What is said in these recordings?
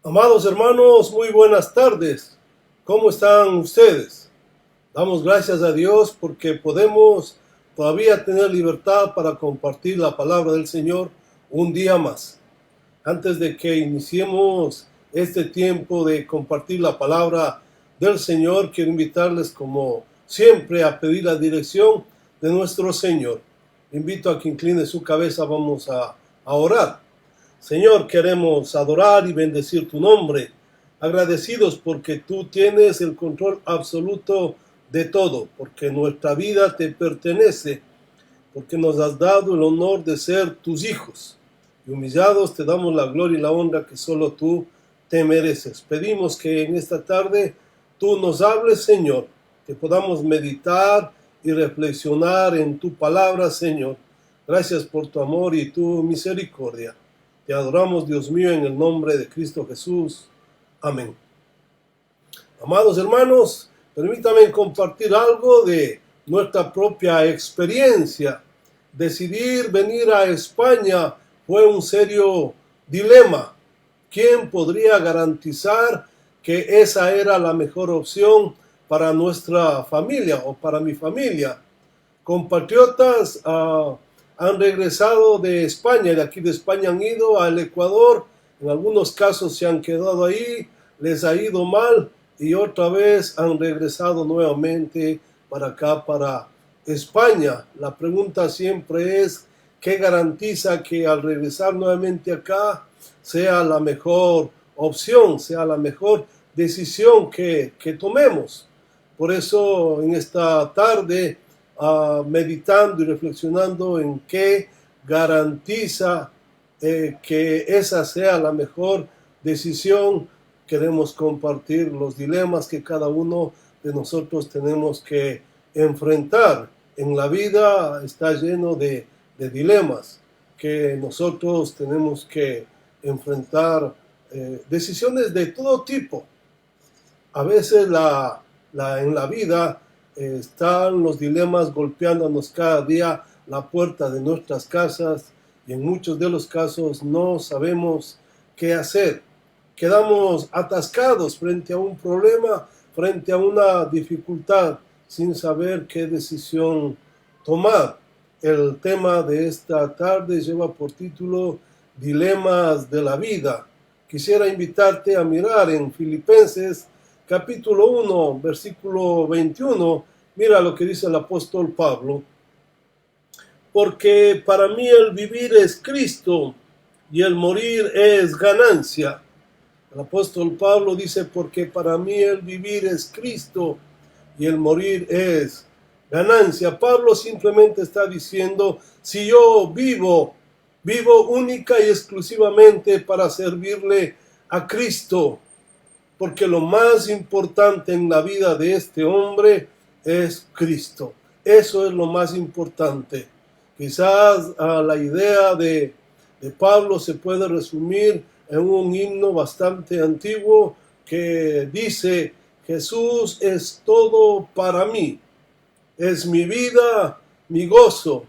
Amados hermanos, muy buenas tardes. ¿Cómo están ustedes? Damos gracias a Dios porque podemos todavía tener libertad para compartir la palabra del Señor un día más. Antes de que iniciemos este tiempo de compartir la palabra del Señor, quiero invitarles como siempre a pedir la dirección de nuestro Señor. Invito a que incline su cabeza, vamos a orar. Señor, queremos adorar y bendecir tu nombre, agradecidos porque tú tienes el control absoluto de todo, porque nuestra vida te pertenece, porque nos has dado el honor de ser tus hijos. Y humillados te damos la gloria y la honra que solo tú te mereces. Pedimos que en esta tarde tú nos hables, Señor, que podamos meditar y reflexionar en tu palabra, Señor. Gracias por tu amor y tu misericordia. Te adoramos, Dios mío, en el nombre de Cristo Jesús. Amén. Amados hermanos, permítanme compartir algo de nuestra propia experiencia. Decidir venir a España fue un serio dilema. ¿Quién podría garantizar que esa era la mejor opción para nuestra familia o para mi familia? Compatriotas han regresado de España, de aquí de España han ido al Ecuador, en algunos casos se han quedado ahí, les ha ido mal y otra vez han regresado nuevamente para acá, para España. La pregunta siempre es, ¿qué garantiza que al regresar nuevamente acá sea la mejor opción, sea la mejor decisión que tomemos? Por eso en esta tarde, meditando y reflexionando en qué garantiza que esa sea la mejor decisión, queremos compartir los dilemas que cada uno de nosotros tenemos que enfrentar. En la vida está lleno de dilemas que nosotros tenemos que enfrentar, decisiones de todo tipo. A veces en la vida están los dilemas golpeándonos cada día la puerta de nuestras casas y en muchos de los casos no sabemos qué hacer. Quedamos atascados frente a un problema, frente a una dificultad, sin saber qué decisión tomar. El tema de esta tarde lleva por título Dilemas de la vida. Quisiera invitarte a mirar en Filipenses capítulo 1, versículo 21, mira lo que dice el apóstol Pablo. Porque para mí el vivir es Cristo y el morir es ganancia. El apóstol Pablo dice, porque para mí el vivir es Cristo y el morir es ganancia. Pablo simplemente está diciendo, si yo vivo única y exclusivamente para servirle a Cristo, porque lo más importante en la vida de este hombre es Cristo. Eso es lo más importante. Quizás la idea de Pablo se puede resumir en un himno bastante antiguo que dice, Jesús es todo para mí, es mi vida, mi gozo,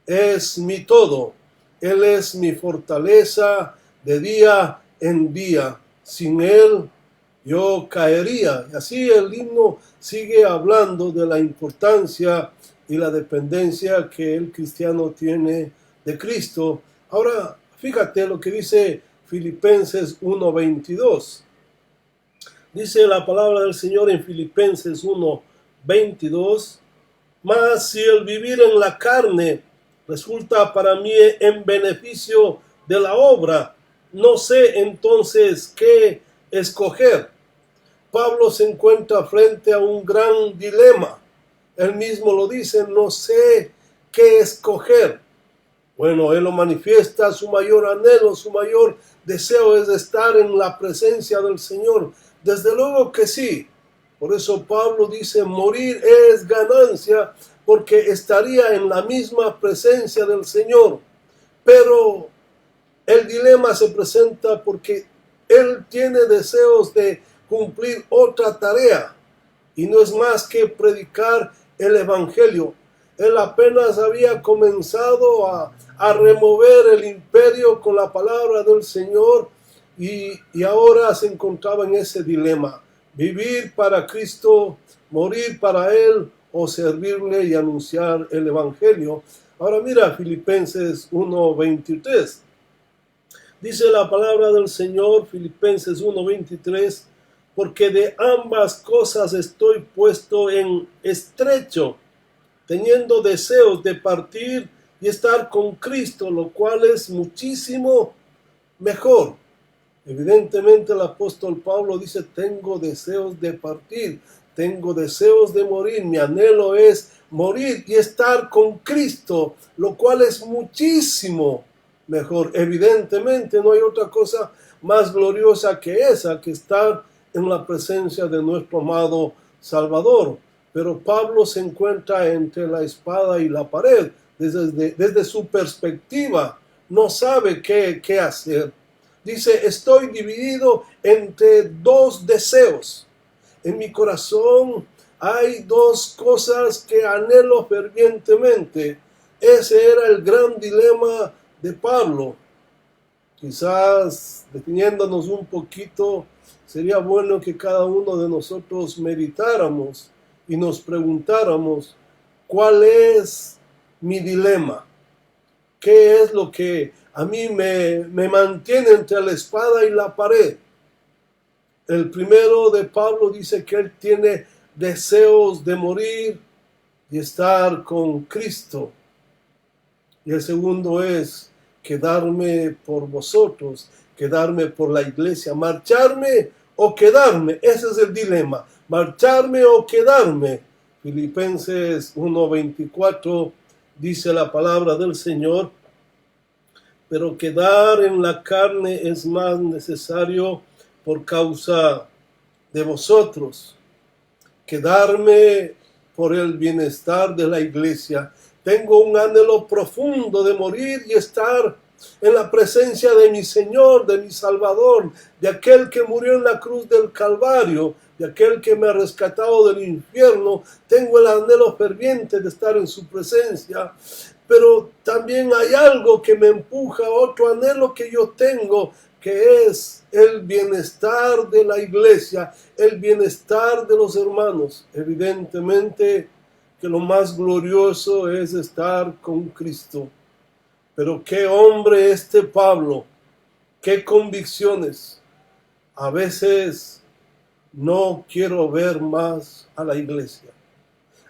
es mi todo. Él es mi fortaleza de día en día. Sin Él yo caería. Y así el himno sigue hablando de la importancia y la dependencia que el cristiano tiene de Cristo. Ahora, fíjate lo que dice Filipenses 1:22. Dice la palabra del Señor en Filipenses 1:22, mas si el vivir en la carne resulta para mí en beneficio de la obra, no sé entonces qué escoger. Pablo se encuentra frente a un gran dilema. Él mismo lo dice, no sé qué escoger. Bueno, él lo manifiesta, su mayor anhelo, su mayor deseo es estar en la presencia del Señor. Desde luego que sí. Por eso Pablo dice, morir es ganancia, porque estaría en la misma presencia del Señor. Pero el dilema se presenta porque él tiene deseos de cumplir otra tarea y no es más que predicar el evangelio. Él apenas había comenzado a remover el imperio con la palabra del Señor y ahora se encontraba en ese dilema: vivir para Cristo, morir para Él, o servirle y anunciar el Evangelio. Ahora mira Filipenses 1:23. Dice la palabra del Señor, Filipenses 1:23, porque de ambas cosas estoy puesto en estrecho, teniendo deseos de partir y estar con Cristo, lo cual es muchísimo mejor. Evidentemente el apóstol Pablo dice: tengo deseos de partir, tengo deseos de morir, mi anhelo es morir y estar con Cristo, lo cual es muchísimo mejor. Evidentemente no hay otra cosa más gloriosa que esa, que estar en la presencia de nuestro amado Salvador. Pero Pablo se encuentra entre la espada y la pared. Desde su perspectiva no sabe qué hacer. Dice: estoy dividido entre dos deseos. En mi corazón hay dos cosas que anhelo fervientemente. Ese era el gran dilema de Pablo. Quizás, deteniéndonos un poquito, sería bueno que cada uno de nosotros meditáramos y nos preguntáramos: ¿cuál es mi dilema? ¿Qué es lo que a mí me mantiene entre la espada y la pared? El primero de Pablo dice que él tiene deseos de morir y estar con Cristo. Y el segundo es quedarme por vosotros, quedarme por la iglesia, marcharme o quedarme. Ese es el dilema: marcharme o quedarme. Filipenses 1:24 dice la palabra del Señor: pero quedar en la carne es más necesario por causa de vosotros. Quedarme por el bienestar de la iglesia. Tengo un anhelo profundo de morir y estar en la presencia de mi Señor, de mi Salvador, de aquel que murió en la cruz del Calvario, de aquel que me ha rescatado del infierno. Tengo el anhelo ferviente de estar en su presencia. Pero también hay algo que me empuja, otro anhelo que yo tengo, que es el bienestar de la iglesia, el bienestar de los hermanos. Evidentemente que lo más glorioso es estar con Cristo. Pero qué hombre este Pablo, qué convicciones. A veces no quiero ver más a la iglesia.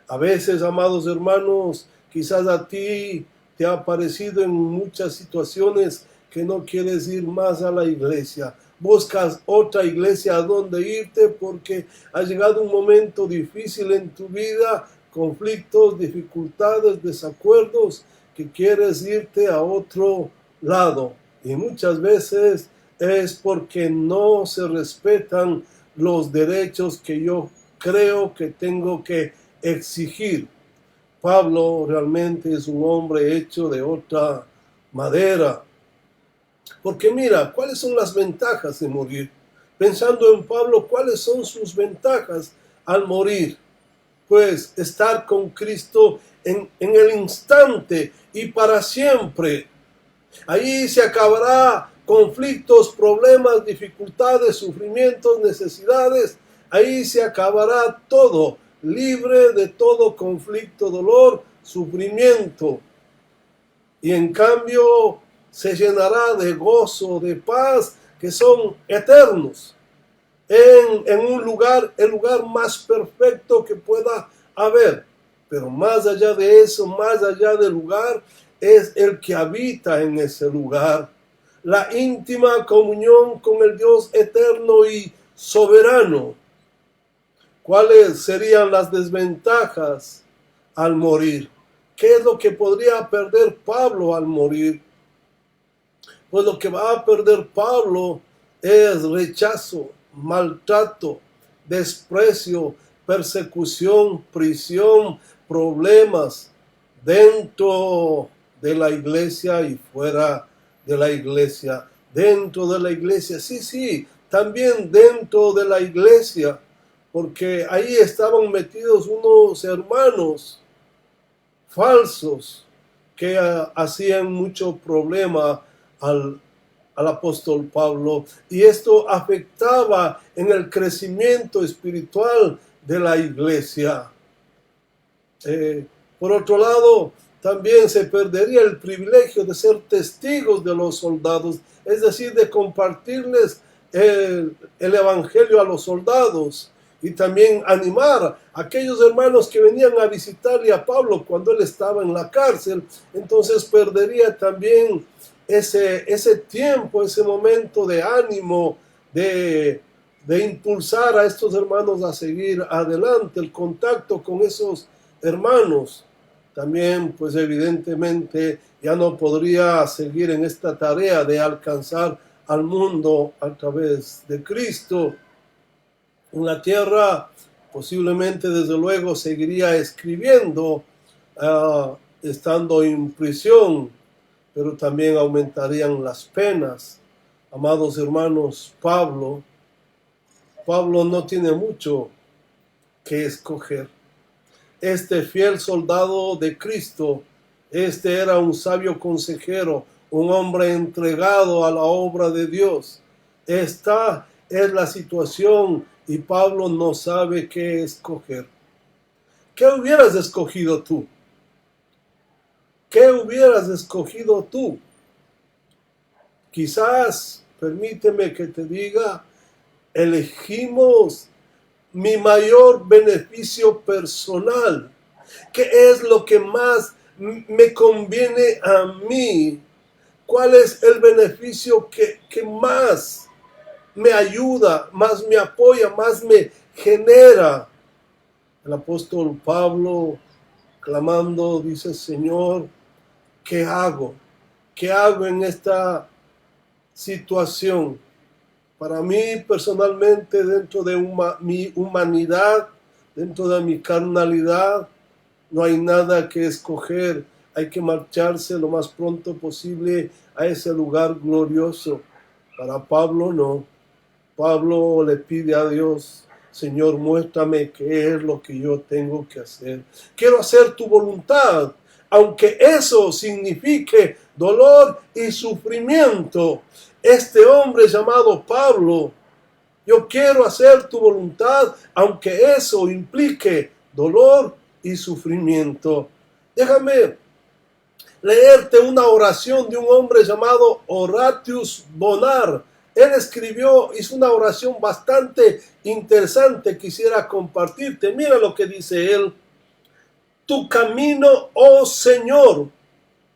A veces, amados hermanos, quizás a ti te ha parecido en muchas situaciones que no quieres ir más a la iglesia. Buscas otra iglesia a donde irte porque ha llegado un momento difícil en tu vida, conflictos, dificultades, desacuerdos, que quieres irte a otro lado. Y muchas veces es porque no se respetan los derechos que yo creo que tengo que exigir. Pablo realmente es un hombre hecho de otra madera. Porque mira, ¿cuáles son las ventajas de morir? Pensando en Pablo, ¿cuáles son sus ventajas al morir? Pues estar con Cristo en el instante y para siempre. Ahí se acabará conflictos, problemas, dificultades, sufrimientos, necesidades. Ahí se acabará todo, libre de todo conflicto, dolor, sufrimiento. Y en cambio se llenará de gozo, de paz, que son eternos. En un lugar, el lugar más perfecto que pueda haber. Pero más allá de eso, más allá del lugar, es el que habita en ese lugar. La íntima comunión con el Dios eterno y soberano. ¿Cuáles serían las desventajas al morir? ¿Qué es lo que podría perder Pablo al morir? Pues lo que va a perder Pablo es rechazo, maltrato, desprecio, persecución, prisión, problemas dentro de la iglesia y fuera de la iglesia. Dentro de la iglesia, sí, también dentro de la iglesia, porque ahí estaban metidos unos hermanos falsos que hacían mucho problema al al apóstol Pablo, y esto afectaba en el crecimiento espiritual de la iglesia. Por otro lado, también se perdería el privilegio de ser testigos de los soldados, es decir, de compartirles el evangelio a los soldados, y también animar a aquellos hermanos que venían a visitarle a Pablo cuando él estaba en la cárcel. Entonces perdería también ese tiempo, ese momento de ánimo, de impulsar a estos hermanos a seguir adelante, el contacto con esos hermanos. También, pues evidentemente, ya no podría seguir en esta tarea de alcanzar al mundo a través de Cristo. En la tierra, posiblemente, desde luego, seguiría escribiendo, estando en prisión, pero también aumentarían las penas. Amados hermanos, Pablo no tiene mucho que escoger. Este fiel soldado de Cristo, este era un sabio consejero, un hombre entregado a la obra de Dios. Esta es la situación y Pablo no sabe qué escoger. ¿Qué hubieras escogido tú? ¿Qué hubieras escogido tú? Quizás, permíteme que te diga, elegimos mi mayor beneficio personal. ¿Qué es lo que más me conviene a mí? ¿Cuál es el beneficio que más me ayuda, más me apoya, más me genera? El apóstol Pablo, clamando, dice: Señor, ¿qué hago? ¿Qué hago en esta situación? Para mí personalmente, dentro de mi humanidad, dentro de mi carnalidad, no hay nada que escoger. Hay que marcharse lo más pronto posible a ese lugar glorioso. Para Pablo no. Pablo le pide a Dios: Señor, muéstrame qué es lo que yo tengo que hacer. Quiero hacer tu voluntad, aunque eso signifique dolor y sufrimiento. Este hombre llamado Pablo: yo quiero hacer tu voluntad, aunque eso implique dolor y sufrimiento. Déjame leerte una oración de un hombre llamado Horatius Bonar. Él hizo una oración bastante interesante, quisiera compartirte. Mira lo que dice él: tu camino, oh Señor,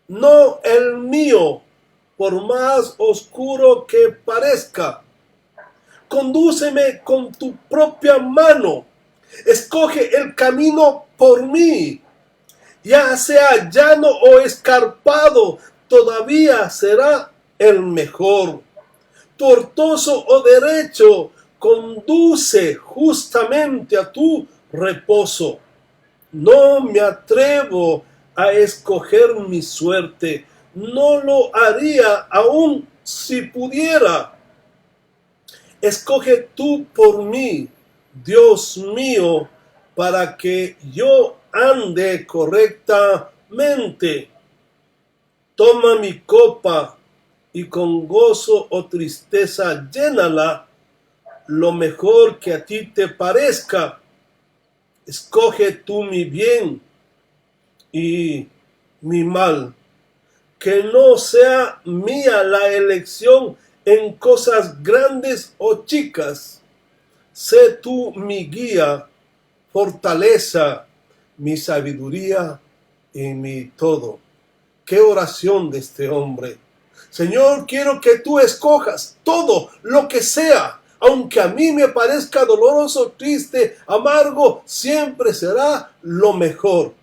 no el mío, por más oscuro que parezca. Condúceme con tu propia mano. Escoge el camino por mí. Ya sea llano o escarpado, todavía será el mejor. Tortuoso o derecho, conduce justamente a tu reposo. No me atrevo a escoger mi suerte. No lo haría aun si pudiera. Escoge tú por mí, Dios mío, para que yo ande correctamente. Toma mi copa y con gozo o tristeza llénala, lo mejor que a ti te parezca. Escoge tú mi bien y mi mal, que no sea mía la elección en cosas grandes o chicas. Sé tú mi guía, fortaleza, mi sabiduría y mi todo. Qué oración de este hombre. Señor, quiero que tú escojas todo lo que sea, aunque a mí me parezca doloroso, triste, amargo, siempre será lo mejor.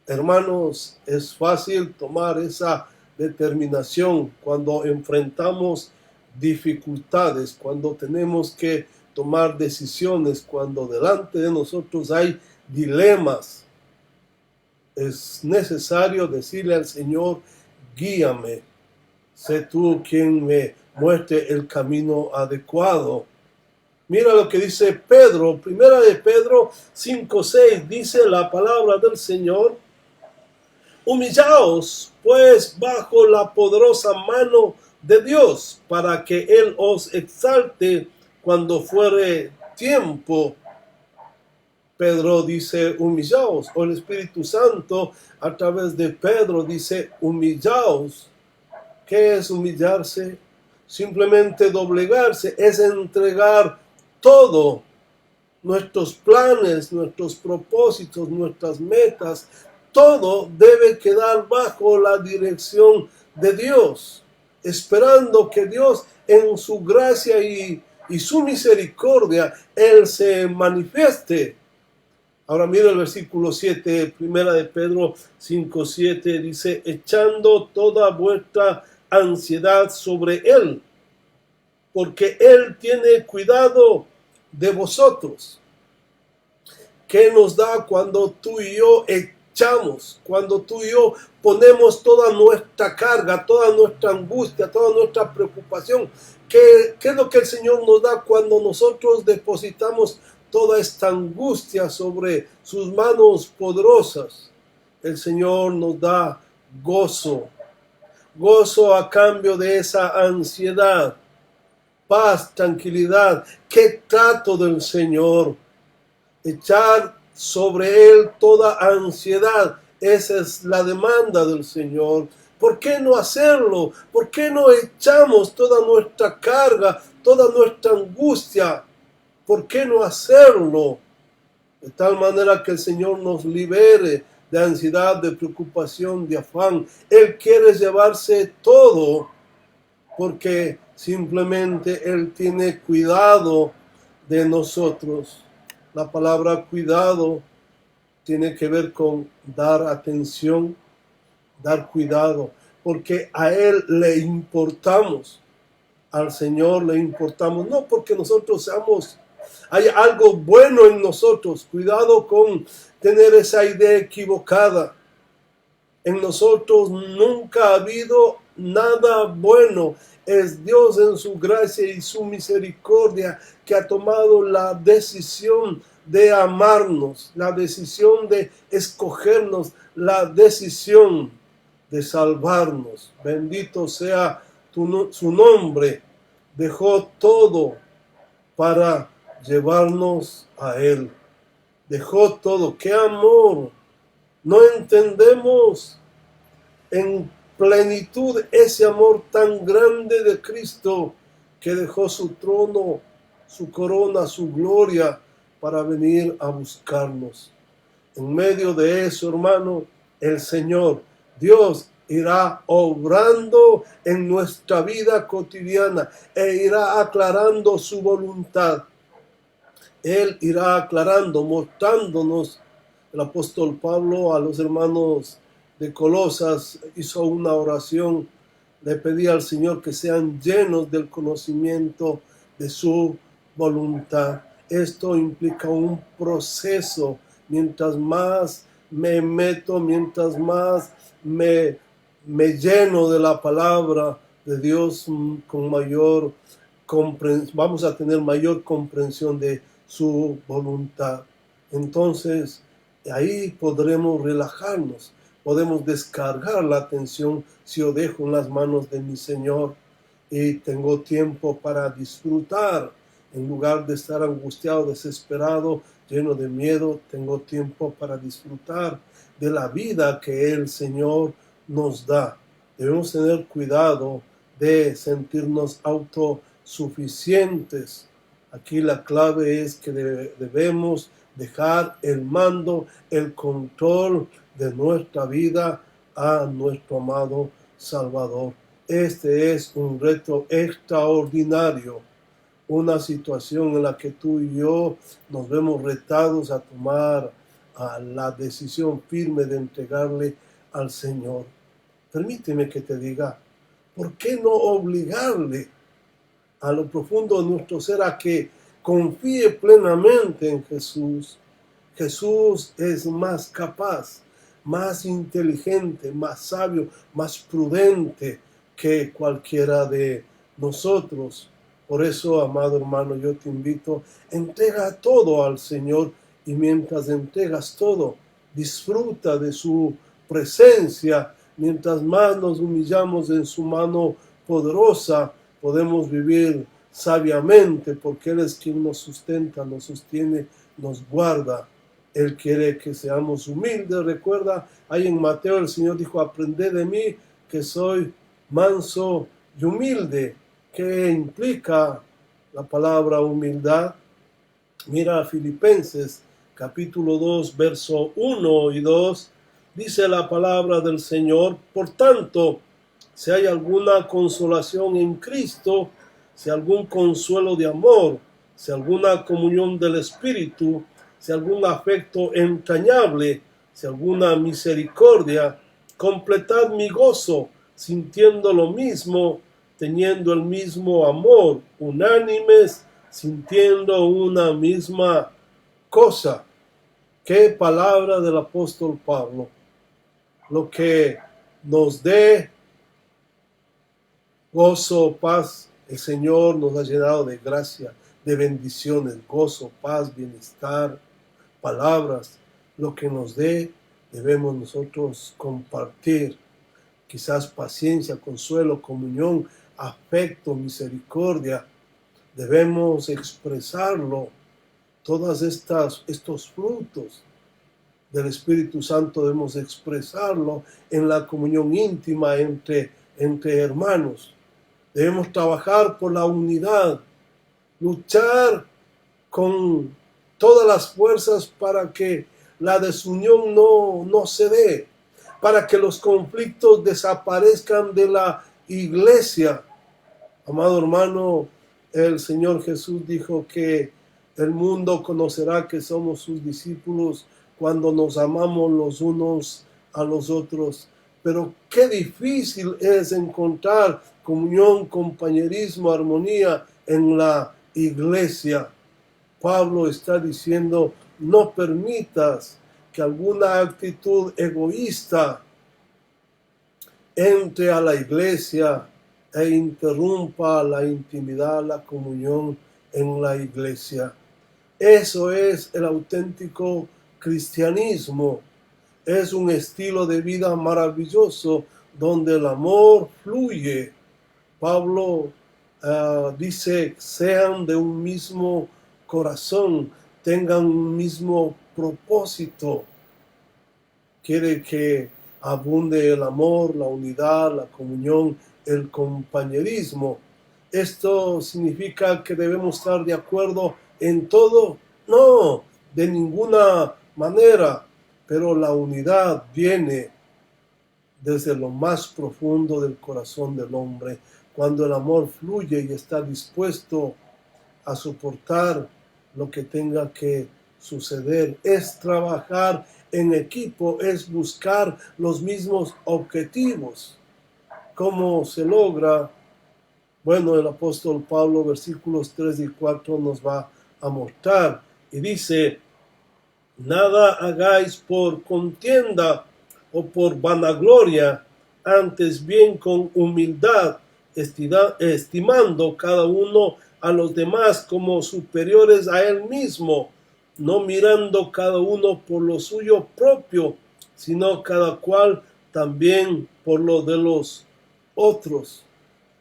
Hermanos, es fácil tomar esa determinación cuando enfrentamos dificultades, cuando tenemos que tomar decisiones, cuando delante de nosotros hay dilemas. Es necesario decirle al Señor: guíame, sé tú quien me muestre el camino adecuado. Mira lo que dice Pedro, primera de Pedro 5:6, dice la palabra del Señor: humillaos pues bajo la poderosa mano de Dios, para que Él os exalte cuando fuere tiempo. Pedro dice, humillaos, o el Espíritu Santo a través de Pedro dice, humillaos. ¿Qué es humillarse? Simplemente doblegarse, es entregar todo, nuestros planes, nuestros propósitos, nuestras metas, todo debe quedar bajo la dirección de Dios, esperando que Dios en su gracia y su misericordia, Él se manifieste. Ahora mira el versículo 7, primera de Pedro 5:7, dice, echando toda vuestra ansiedad sobre Él, porque Él tiene cuidado de vosotros. ¿Qué nos da cuando tú y yo echamos, cuando tú y yo ponemos toda nuestra carga, toda nuestra angustia, toda nuestra preocupación? ¿Qué es lo que el Señor nos da cuando nosotros depositamos toda esta angustia sobre sus manos poderosas? El Señor nos da gozo, gozo a cambio de esa ansiedad, paz, tranquilidad. ¿Qué trato del Señor? Echar sobre Él toda ansiedad. Esa es la demanda del Señor. ¿Por qué no hacerlo? ¿Por qué no echamos toda nuestra carga, toda nuestra angustia? ¿Por qué no hacerlo? De tal manera que el Señor nos libere de ansiedad, de preocupación, de afán. Él quiere llevarse todo porque simplemente Él tiene cuidado de nosotros. La palabra cuidado tiene que ver con dar atención, dar cuidado, porque a Él le importamos, al Señor le importamos, no porque nosotros hay algo bueno en nosotros. Cuidado con tener esa idea equivocada. En nosotros nunca ha habido nada bueno. Es Dios en su gracia y su misericordia que ha tomado la decisión de amarnos, la decisión de escogernos, la decisión de salvarnos. Bendito sea su nombre. Dejó todo para llevarnos a Él. Dejó todo. ¡Qué amor! No entendemos en plenitud ese amor tan grande de Cristo, que dejó su trono, su corona, su gloria para venir a buscarnos. En medio de eso, hermano, el Señor, Dios, irá obrando en nuestra vida cotidiana e irá aclarando su voluntad. Él irá aclarando, mostrándonos. El apóstol Pablo a los hermanos de Colosas hizo una oración, le pedía al Señor que sean llenos del conocimiento de su voluntad. Esto implica un proceso. Mientras más me meto, mientras más me lleno de la palabra de Dios, con mayor vamos a tener mayor comprensión de su voluntad. Entonces, ahí podremos relajarnos, podemos descargar la atención si yo dejo en las manos de mi Señor y tengo tiempo para disfrutar. En lugar de estar angustiado, desesperado, lleno de miedo, tengo tiempo para disfrutar de la vida que el Señor nos da. Debemos tener cuidado de sentirnos autosuficientes. Aquí la clave es que debemos dejar el mando, el control de nuestra vida a nuestro amado Salvador. Este es un reto extraordinario, una situación en la que tú y yo nos vemos retados a tomar la decisión firme de entregarle al Señor. Permíteme que te diga, ¿por qué no obligarle a lo profundo de nuestro ser a que confíe plenamente en Jesús? Jesús es más capaz, más inteligente, más sabio, más prudente que cualquiera de nosotros. Por eso, amado hermano, yo te invito, entrega todo al Señor, y mientras entregas todo, disfruta de su presencia. Mientras más nos humillamos en su mano poderosa, podemos vivir sabiamente, porque Él es quien nos sustenta, nos sostiene, nos guarda. Él quiere que seamos humildes. Recuerda, ahí en Mateo el Señor dijo: aprended de mí que soy manso y humilde. ¿Qué implica la palabra humildad? Mira Filipenses capítulo 2, verso 1 y 2, dice la palabra del Señor: por tanto, si hay alguna consolación en Cristo, si algún consuelo de amor, si alguna comunión del Espíritu, si algún afecto entrañable, si alguna misericordia, completad mi gozo, sintiendo lo mismo, teniendo el mismo amor, unánimes, sintiendo una misma cosa. Qué palabra del apóstol Pablo. Lo que nos dé gozo, paz, el Señor nos ha llenado de gracia, de bendiciones, gozo, paz, bienestar, palabras. Lo que nos dé debemos nosotros compartir. Quizás paciencia, consuelo, comunión, afecto, misericordia. Debemos expresarlo. Todos estos frutos del Espíritu Santo debemos expresarlo en la comunión íntima entre hermanos. Debemos trabajar por la unidad, luchar con todas las fuerzas para que la desunión no se dé, para que los conflictos desaparezcan de la iglesia. Amado hermano, el Señor Jesús dijo que el mundo conocerá que somos sus discípulos cuando nos amamos los unos a los otros. Pero qué difícil es encontrar comunión, compañerismo, armonía en la iglesia. Pablo está diciendo: no permitas que alguna actitud egoísta entre a la iglesia e interrumpa la intimidad, la comunión en la iglesia. Eso es el auténtico cristianismo. Es un estilo de vida maravilloso donde el amor fluye. Pablo dice: sean de un mismo corazón, tengan un mismo propósito. Quiere que abunde el amor, la unidad, la comunión, el compañerismo. ¿Esto significa que debemos estar de acuerdo en todo? No, de ninguna manera. Pero la unidad viene desde lo más profundo del corazón del hombre, cuando el amor fluye y está dispuesto a soportar lo que tenga que suceder. Es trabajar en equipo, es buscar los mismos objetivos. ¿Cómo se logra? Bueno, el apóstol Pablo, versículos 3 y 4 nos va a mostrar y dice: nada hagáis por contienda o por vanagloria, antes bien con humildad, estimando cada uno a los demás como superiores a él mismo, no mirando cada uno por lo suyo propio, sino cada cual también por lo de los otros.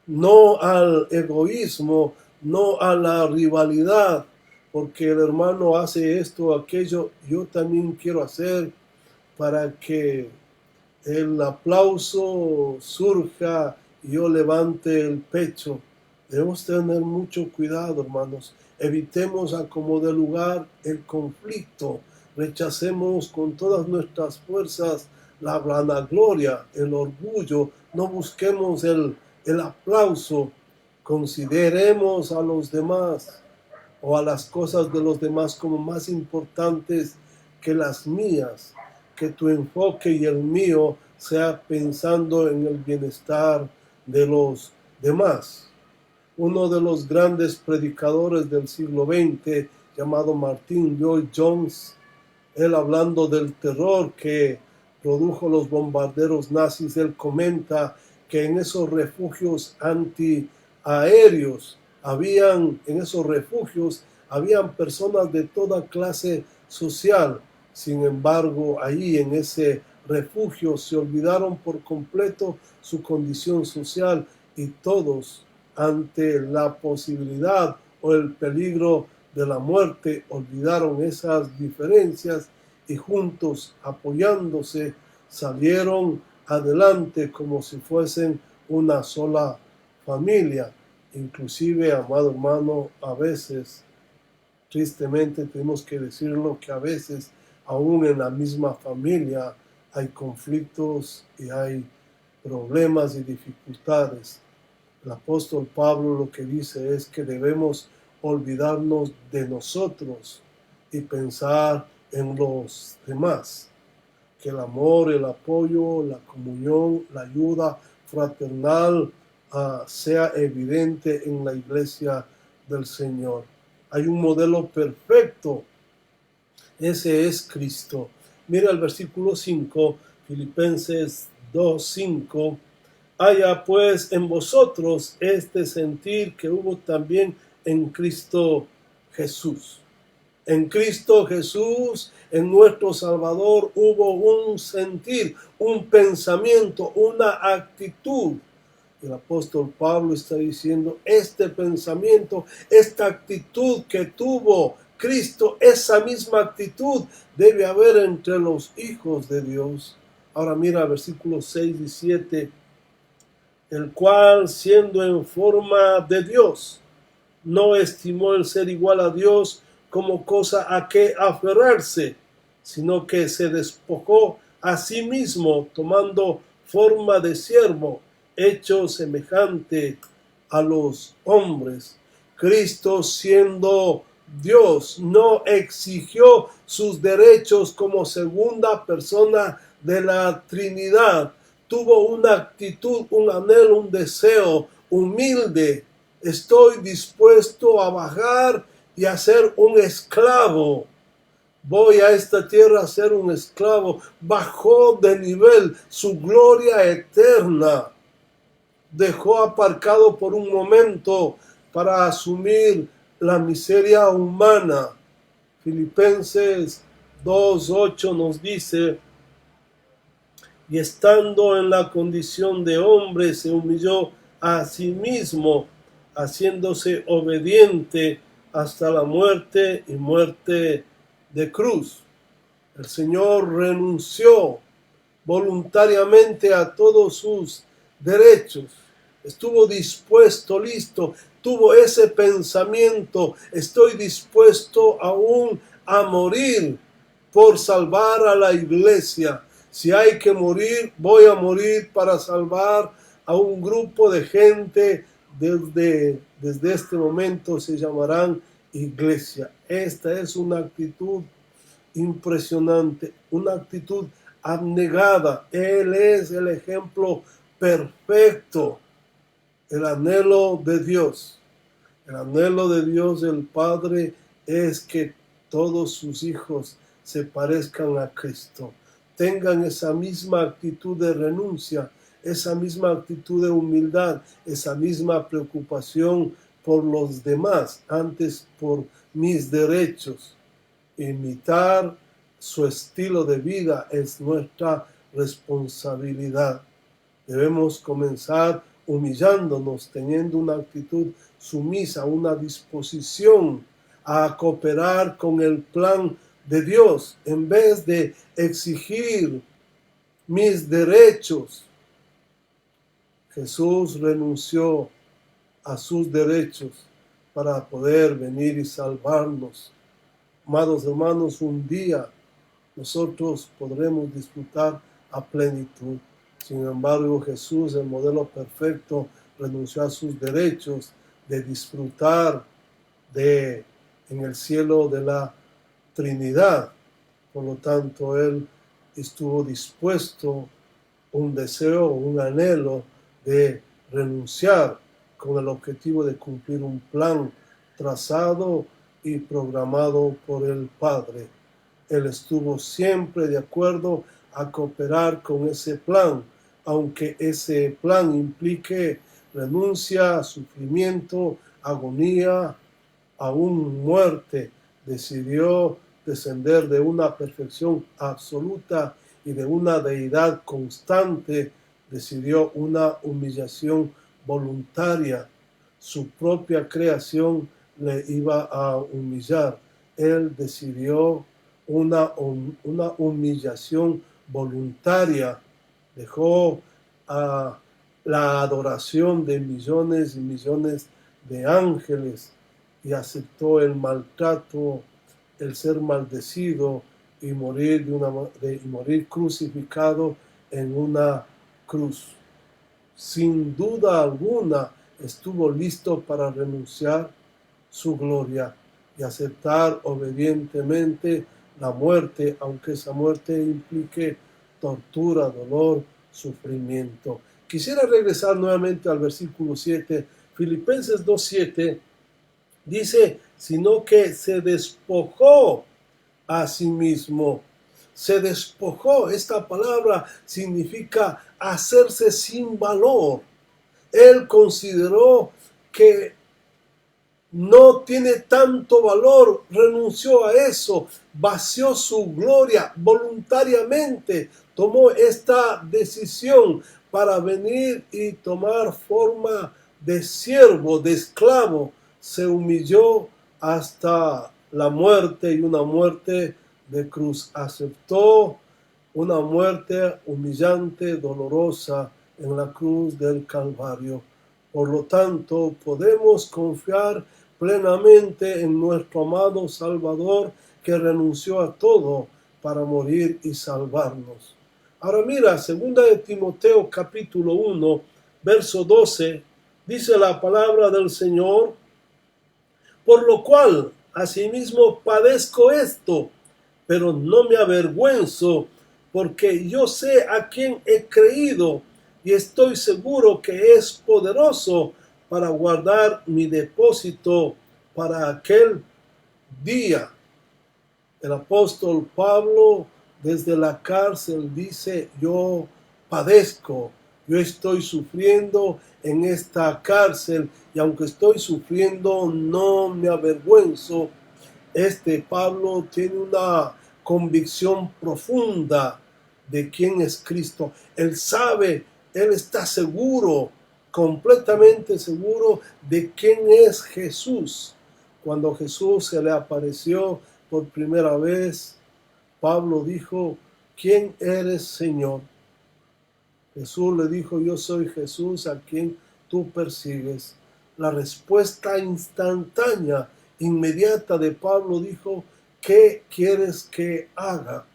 No al egoísmo, no a la rivalidad, porque el hermano hace esto, aquello, yo también quiero hacer, para que el aplauso surja y yo levante el pecho. Debemos tener mucho cuidado, hermanos. Evitemos a como de lugar el conflicto. Rechacemos con todas nuestras fuerzas la vanagloria, el orgullo. No busquemos el aplauso. Consideremos a los demás o a las cosas de los demás como más importantes que las mías. Que tu enfoque y el mío sea pensando en el bienestar de los demás. Uno de los grandes predicadores del siglo XX, llamado Martin Lloyd-Jones, él hablando del terror que produjo los bombarderos nazis, él comenta que en esos refugios antiaéreos habían personas de toda clase social. Sin embargo, ahí en ese refugio se olvidaron por completo su condición social y todos, ante la posibilidad o el peligro de la muerte, olvidaron esas diferencias y juntos, apoyándose, salieron adelante como si fuesen una sola familia. Inclusive, amado hermano, a veces, tristemente tenemos que decirlo, que a veces, aún en la misma familia, hay conflictos y hay problemas y dificultades. El apóstol Pablo lo que dice es que debemos olvidarnos de nosotros y pensar en los demás. Que el amor, el apoyo, la comunión, la ayuda fraternal sea evidente en la iglesia del Señor. Hay un modelo perfecto. Ese es Cristo. Mira el versículo 5, Filipenses 2:5. Haya pues en vosotros este sentir que hubo también en Cristo Jesús. En Cristo Jesús, en nuestro Salvador, hubo un sentir, un pensamiento, una actitud. El apóstol Pablo está diciendo, este pensamiento, esta actitud que tuvo Cristo, esa misma actitud debe haber entre los hijos de Dios. Ahora mira versículos 6 y 7. El cual, siendo en forma de Dios, no estimó el ser igual a Dios como cosa a que aferrarse, sino que se despojó a sí mismo, tomando forma de siervo, hecho semejante a los hombres. Cristo, siendo Dios, no exigió sus derechos como segunda persona de la Trinidad. Tuvo una actitud, un anhelo, un deseo humilde. Estoy dispuesto a bajar y a ser un esclavo. Voy a esta tierra a ser un esclavo. Bajó de nivel su gloria eterna. Dejó aparcado por un momento para asumir la miseria humana. Filipenses 2:8 nos dice, y estando en la condición de hombre, se humilló a sí mismo, haciéndose obediente hasta la muerte y muerte de cruz. El Señor renunció voluntariamente a todos sus derechos. Estuvo dispuesto, listo, tuvo ese pensamiento, estoy dispuesto aún a morir por salvar a la iglesia. Si hay que morir, voy a morir para salvar a un grupo de gente. Desde este momento se llamarán iglesia. Esta es una actitud impresionante, una actitud abnegada. Él es el ejemplo perfecto, el anhelo de Dios. El anhelo de Dios el Padre es que todos sus hijos se parezcan a Cristo, tengan esa misma actitud de renuncia, esa misma actitud de humildad, esa misma preocupación por los demás, antes por mis derechos. Imitar su estilo de vida es nuestra responsabilidad. Debemos comenzar humillándonos, teniendo una actitud sumisa, una disposición a cooperar con el plan de Dios, en vez de exigir mis derechos. Jesús renunció a sus derechos para poder venir y salvarnos. Amados hermanos, un día nosotros podremos disfrutar a plenitud. Sin embargo, Jesús, el modelo perfecto, renunció a sus derechos de disfrutar en el cielo de la Trinidad. Por lo tanto, Él estuvo dispuesto, un deseo, un anhelo de renunciar con el objetivo de cumplir un plan trazado y programado por el Padre. Él estuvo siempre de acuerdo a cooperar con ese plan, aunque ese plan implique renuncia, sufrimiento, agonía, aún muerte. Decidió descender de una perfección absoluta y de una deidad constante, decidió una humillación voluntaria. Su propia creación le iba a humillar. Él decidió una humillación voluntaria. Dejó a la adoración de millones y millones de ángeles y aceptó el maltrato, el ser maldecido y morir crucificado en una cruz. Sin duda alguna estuvo listo para renunciar su gloria y aceptar obedientemente la muerte, aunque esa muerte implique tortura, dolor, sufrimiento. Quisiera regresar nuevamente al versículo 7. Filipenses 2:7 dice, sino que se despojó a sí mismo. Se despojó. Esta palabra significa hacerse sin valor. Él consideró que no tiene tanto valor, renunció a eso, vació su gloria voluntariamente, tomó esta decisión para venir y tomar forma de siervo, de esclavo, se humilló hasta la muerte y una muerte de cruz. Aceptó una muerte humillante, dolorosa en la cruz del Calvario. Por lo tanto, podemos confiar plenamente en nuestro amado Salvador que renunció a todo para morir y salvarnos. Ahora mira, 2 de Timoteo capítulo 1, verso 12, dice la palabra del Señor, por lo cual asimismo padezco esto, pero no me avergüenzo, porque yo sé a quién he creído y estoy seguro que es poderoso para guardar mi depósito para aquel día. El apóstol Pablo desde la cárcel dice, yo padezco, yo estoy sufriendo en esta cárcel y aunque estoy sufriendo no me avergüenzo. Pablo tiene una convicción profunda de quién es Cristo. Él sabe, él está seguro, completamente seguro de quién es Jesús. Cuando Jesús se le apareció por primera vez, Pablo dijo, ¿quién eres, Señor? Jesús le dijo, yo soy Jesús a quien tú persigues. La respuesta instantánea, inmediata de Pablo dijo, ¿qué quieres que haga?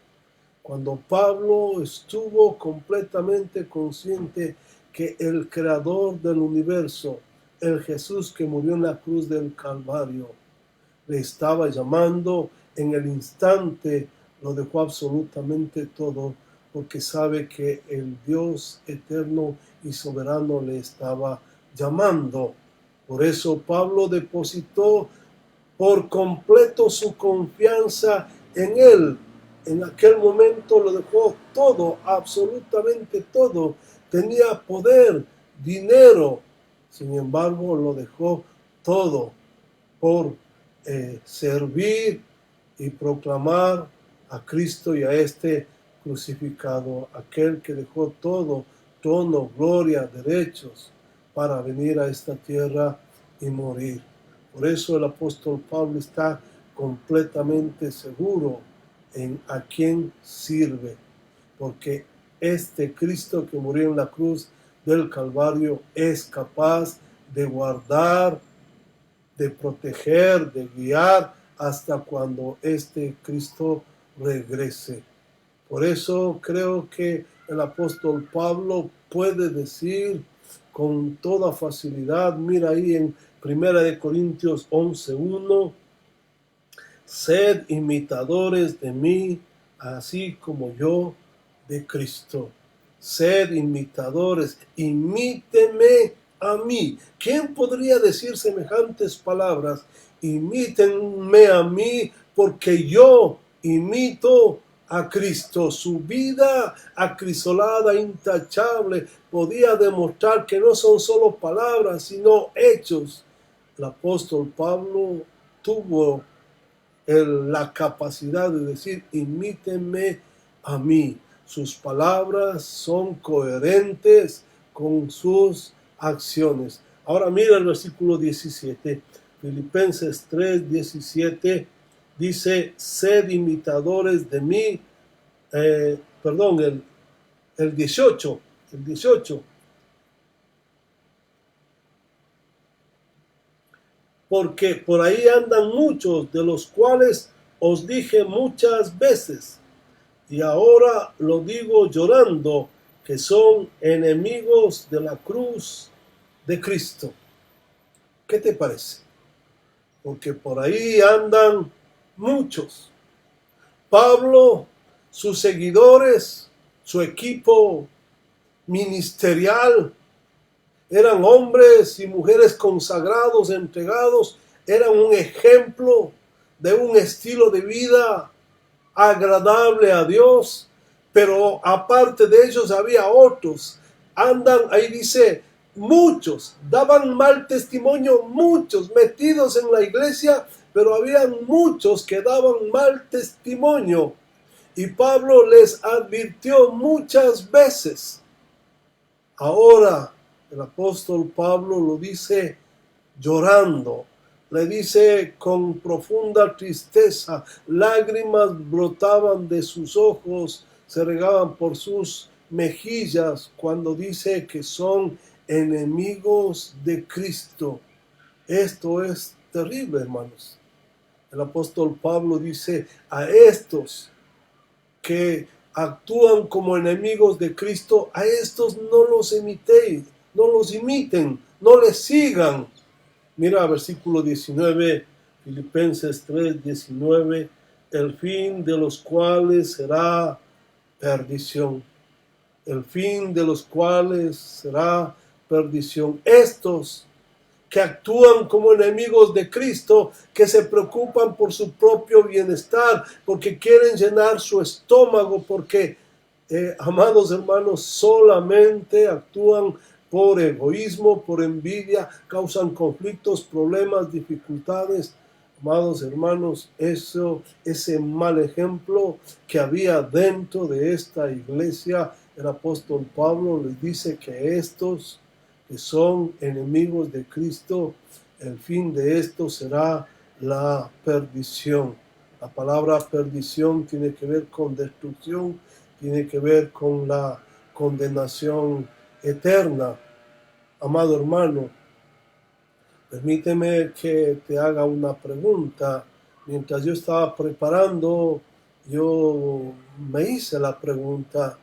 Cuando Pablo estuvo completamente consciente que el creador del universo, el Jesús que murió en la cruz del Calvario, le estaba llamando en el instante, lo dejó absolutamente todo, porque sabe que el Dios eterno y soberano le estaba llamando. Por eso Pablo depositó por completo su confianza en él. En aquel momento lo dejó todo, absolutamente todo. Tenía poder, dinero, sin embargo lo dejó todo por servir y proclamar a Cristo y a crucificado, aquel que dejó todo, trono, gloria, derechos, para venir a esta tierra y morir. Por eso el apóstol Pablo está completamente seguro en a quién sirve, porque Cristo que murió en la cruz del Calvario es capaz de guardar, de proteger, de guiar hasta cuando Cristo regrese. Por eso creo que el apóstol Pablo puede decir con toda facilidad, mira ahí en 1 Corintios 11:1, sed imitadores de mí, así como yo de Cristo. Sed imitadores, imíteme a mí. ¿Quién podría decir semejantes palabras? Imítenme a mí porque yo imito a Cristo. Su vida acrisolada, intachable, podía demostrar que no son solo palabras, sino hechos. El apóstol Pablo tuvo la capacidad de decir, imítenme a mí. Sus palabras son coherentes con sus acciones. Ahora mira el versículo 17, Filipenses 3:17, dice, sed imitadores de mí, el 18, porque por ahí andan muchos, de los cuales os dije muchas veces, y ahora lo digo llorando, que son enemigos de la cruz de Cristo. ¿Qué te parece? Porque por ahí andan muchos. Pablo, sus seguidores, su equipo ministerial, eran hombres y mujeres consagrados, entregados, eran un ejemplo de un estilo de vida agradable a Dios, pero aparte de ellos había otros. Ahí dice, muchos, daban mal testimonio, muchos metidos en la iglesia, pero habían muchos que daban mal testimonio. Y Pablo les advirtió muchas veces. Ahora el apóstol Pablo lo dice llorando, le dice con profunda tristeza, lágrimas brotaban de sus ojos, se regaban por sus mejillas cuando dice que son enemigos de Cristo. Esto es terrible, hermanos. El apóstol Pablo dice, a estos que actúan como enemigos de Cristo, a estos no los imitéis, no los imiten, no les sigan. Mira versículo 19, Filipenses 3:19, el fin de los cuales será perdición. El fin de los cuales será perdición. Estos que actúan como enemigos de Cristo, que se preocupan por su propio bienestar, porque quieren llenar su estómago, porque, amados hermanos, solamente actúan por egoísmo, por envidia, causan conflictos, problemas, dificultades. Amados hermanos, ese mal ejemplo que había dentro de esta iglesia, el apóstol Pablo les dice que estos que son enemigos de Cristo, el fin de esto será la perdición. La palabra perdición tiene que ver con destrucción, tiene que ver con la condenación eterna. Amado hermano, permíteme que te haga una pregunta. Mientras yo estaba preparando, yo me hice la pregunta.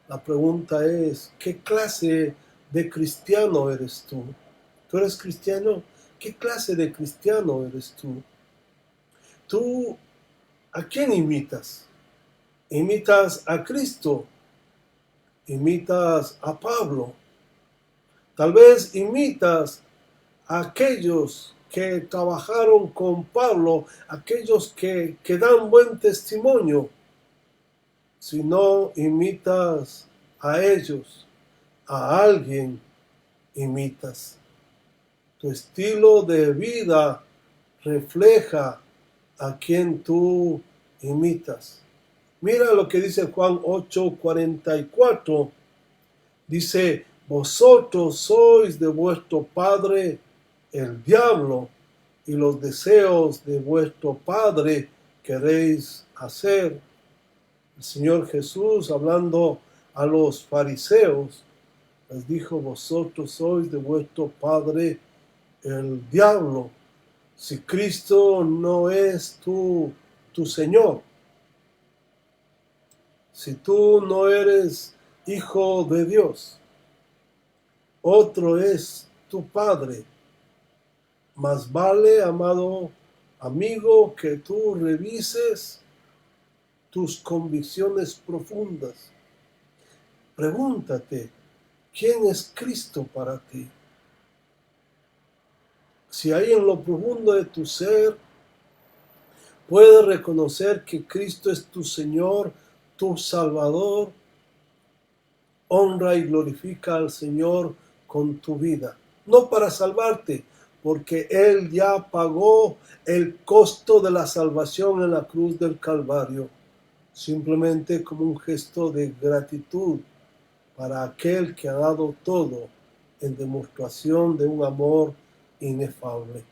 La pregunta es, ¿qué clase de cristiano eres tú? ¿Tú eres cristiano? ¿Qué clase de cristiano eres tú? ¿Tú a quién imitas? ¿Imitas a Cristo? ¿Imitas a Pablo? Tal vez imitas a aquellos que trabajaron con Pablo, aquellos que dan buen testimonio. Si no imitas a ellos, a alguien imitas. Tu estilo de vida refleja a quien tú imitas. Mira lo que dice Juan 8:44. Dice, vosotros sois de vuestro padre el diablo, y los deseos de vuestro padre queréis hacer. El Señor Jesús, hablando a los fariseos, les dijo, vosotros sois de vuestro padre el diablo. Si Cristo no es tu Señor, si tú no eres hijo de Dios, otro es tu padre. Más vale, amado amigo, que tú revises tus convicciones profundas. Pregúntate, ¿quién es Cristo para ti? Si ahí en lo profundo de tu ser puedes reconocer que Cristo es tu Señor, tu Salvador, honra y glorifica al Señor con tu vida. No para salvarte, porque Él ya pagó el costo de la salvación en la cruz del Calvario, simplemente como un gesto de gratitud para aquel que ha dado todo en demostración de un amor inefable.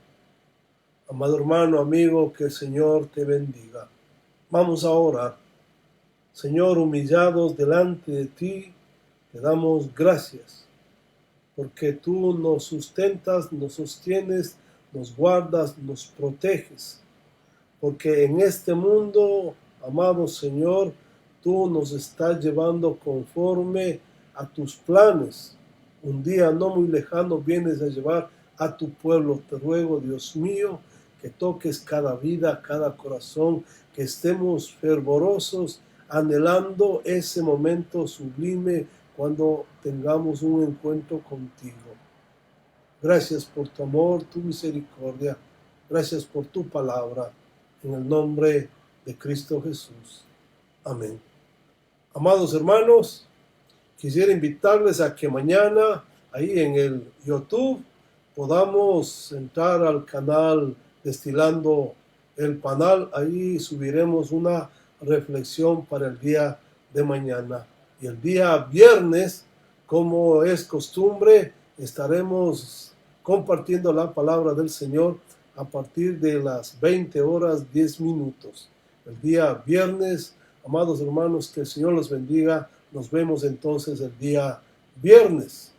Amado hermano, amigo, que el Señor te bendiga. Vamos a orar. Señor, humillados delante de ti, te damos gracias, porque tú nos sustentas, nos sostienes, nos guardas, nos proteges. Porque en este mundo, amado Señor, tú nos estás llevando conforme a tus planes. Un día no muy lejano vienes a llevar a tu pueblo. Te ruego, Dios mío, que toques cada vida, cada corazón, que estemos fervorosos, anhelando ese momento sublime cuando tengamos un encuentro contigo. Gracias por tu amor, tu misericordia. Gracias por tu palabra. En el nombre de Cristo Jesús. Amén. Amados hermanos, quisiera invitarles a que mañana, ahí en el YouTube, podamos entrar al canal Destilando el Panal. Ahí subiremos una reflexión para el día de mañana. Y el día viernes, como es costumbre, estaremos compartiendo la palabra del Señor a partir de las 20 horas 10 minutos. El día viernes, amados hermanos, que el Señor los bendiga. Nos vemos entonces el día viernes.